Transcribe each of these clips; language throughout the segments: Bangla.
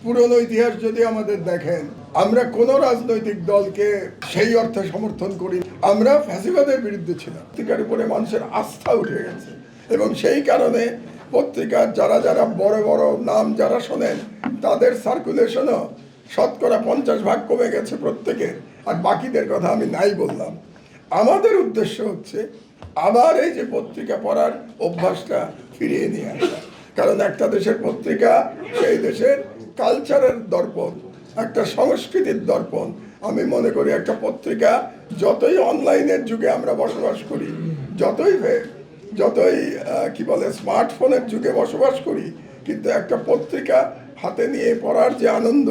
পুরনো ইতিহাস যদি আমাদের দেখেন, আমরা কোন রাজনৈতিক দলকে সেই অর্থে সমর্থন করি। আমরা ফ্যাসিবাদের বিরুদ্ধে ছিলাম। পত্রিকার উপরে মানুষের আস্থা উঠে গেছে এবং সেই কারণে পত্রিকার যারা যারা বড় বড় নাম যারা শোনেন, তাদের সার্কুলেশনও শতকরা 50% কমে গেছে প্রত্যেকের। আর বাকিদের কথা আমি নাই বললাম। আমাদের উদ্দেশ্য হচ্ছে আবার এই যে পত্রিকা পড়ার অভ্যাসটা ফিরিয়ে নিয়ে আসা। কারণ একটা দেশের পত্রিকা সেই দেশের কালচারের দর্পণ, একটা সংস্কৃতির দর্পণ। আমি মনে করি একটা পত্রিকা, যতই অনলাইনের যুগে আমরা বসবাস করি, যতই কি বলে স্মার্টফোনের যুগে বসবাস করি, কিন্তু একটা পত্রিকা হাতে নিয়ে পড়ার যে আনন্দ,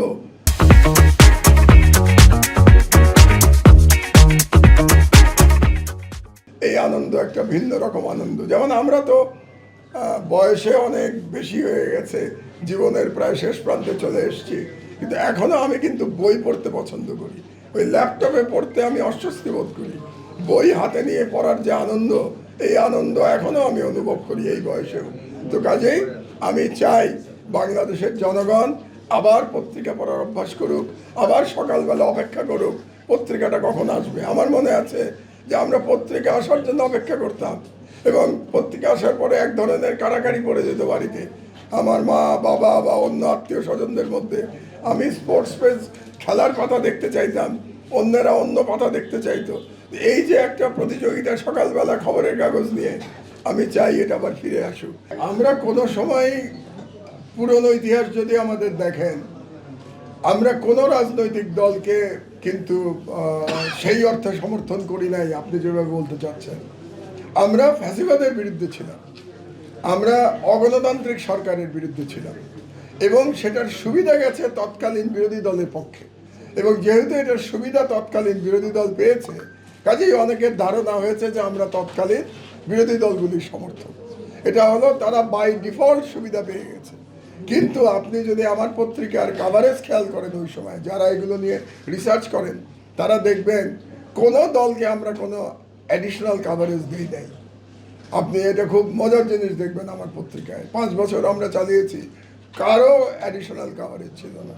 এই আনন্দ একটা ভিন্ন রকম আনন্দ। যেমন আমরা তো বয়সে অনেক বেশি হয়ে গেছে, জীবনের প্রায় শেষ প্রান্তে চলে এসেছি, কিন্তু এখনো আমি কিন্তু বই পড়তে পছন্দ করি। ওই ল্যাপটপে পড়তে আমি অস্বস্তি বোধ করি। বই হাতে নিয়ে পড়ার যে আনন্দ, এই আনন্দ এখনো আমি অনুভব করি এই বয়সেও। তো কাজেই আমি চাই বাংলাদেশের জনগণ আবার পত্রিকা পড়ার অভ্যাস করুক, আবার সকালবেলা অপেক্ষা করুক পত্রিকাটা কখন আসবে। আমার মনে আছে যে আমরা পত্রিকা আসার জন্য অপেক্ষা করতাম এবং পত্রিকা আসার পরে এক ধরনের কাড়াকাড়ি পড়ে যেত বাড়িতে, আমার মা বাবা বা অন্য আত্মীয় স্বজনদের মধ্যে। আমি স্পোর্টস পেজ খেলার পাতা দেখতে চাইতাম, অন্যেরা অন্য পাতা দেখতে চাইতো। এই যে একটা প্রতিযোগিতা সকালবেলা খবরের কাগজ নিয়ে, আমি চাই এটা আবার ফিরে আসুক। আমরা কোনো সময় পুরনো ইতিহাস যদি আমাদের দেখেন, আমরা কোনো রাজনৈতিক দলকে কিন্তু সেই অর্থে সমর্থন করি নাই আপনি যেভাবে বলতে চাচ্ছেন। আমরা ফ্যাসিবাদের বিরুদ্ধে ছিলাম, আমরা অগণতান্ত্রিক সরকারের বিরুদ্ধে ছিলাম এবং সেটার সুবিধা গেছে তৎকালীন বিরোধী দলের পক্ষে। এবং যেহেতু এটার সুবিধা তৎকালীন বিরোধী দল পেয়েছে, কাজেই অনেকের ধারণা হয়েছে যে আমরা তৎকালীন বিরোধী দলগুলির সমর্থক। এটা হলো তারা বাই ডিফল্ট সুবিধা পেয়ে গেছে। কিন্তু আপনি যদি আমার পত্রিকার কাভারেজ খেয়াল করেন, ওই সময় যারা এগুলো নিয়ে রিসার্চ করেন, তারা দেখবেন কোনো দলকে আমরা কোনো অ্যাডিশনাল কাভারেজ দিই নাই। আপনি এটা খুব মজার জিনিস দেখবেন আমার পত্রিকায়, 5 বছর আমরা চালিয়েছি, কারো অ্যাডিশনাল কাভারেজ ছিল না।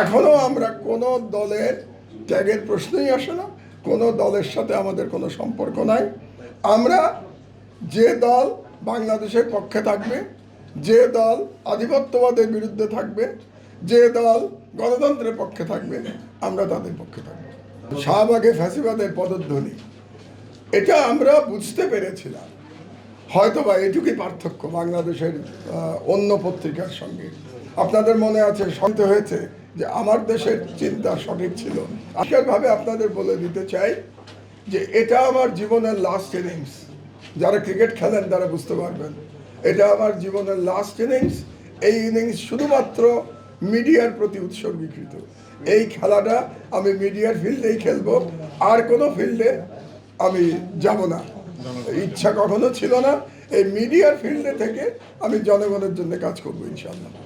এখনও আমরা কোনো দলের ত্যাগের প্রশ্নই আসে না, কোনো দলের সাথে আমাদের কোনো সম্পর্ক নাই। আমরা যে দল বাংলাদেশের পক্ষে থাকবে, যে দল আধিপত্যবাদের বিরুদ্ধে থাকবে, যে দল গণতন্ত্রের পক্ষে থাকবে, আমরা তাদের পক্ষে থাকবো। শাহবাগে ফ্যাসিবাদের পদধ্বনি, এটা আমরা বুঝতে পেরেছিলাম। হয়তোবা এটুকুই পার্থক্য বাংলাদেশের অন্য পত্রিকার সঙ্গে। আপনাদের মনে আছে, শান্ত হয়েছে যে আমার দেশের চিন্তা সঠিক ছিল। আজকেরভাবে আপনাদের বলে দিতে চাই যে এটা আমার জীবনের লাস্ট ইনিংস। যারা ক্রিকেট খেলেন তারা বুঝতে পারবেন, এটা আমার জীবনের লাস্ট ইনিংস। এই ইনিংস শুধুমাত্র মিডিয়ার প্রতি উৎসর্গীকৃত। এই খেলাটা আমি মিডিয়ার ফিল্ডেই খেলবো, আর কোনো ফিল্ডে আমি যাব না। ইচ্ছা কখনো ছিল না। এই মিডিয়ার ফিল্ডে থেকে আমি জনগণের জন্য কাজ করবো ইনশাআল্লাহ।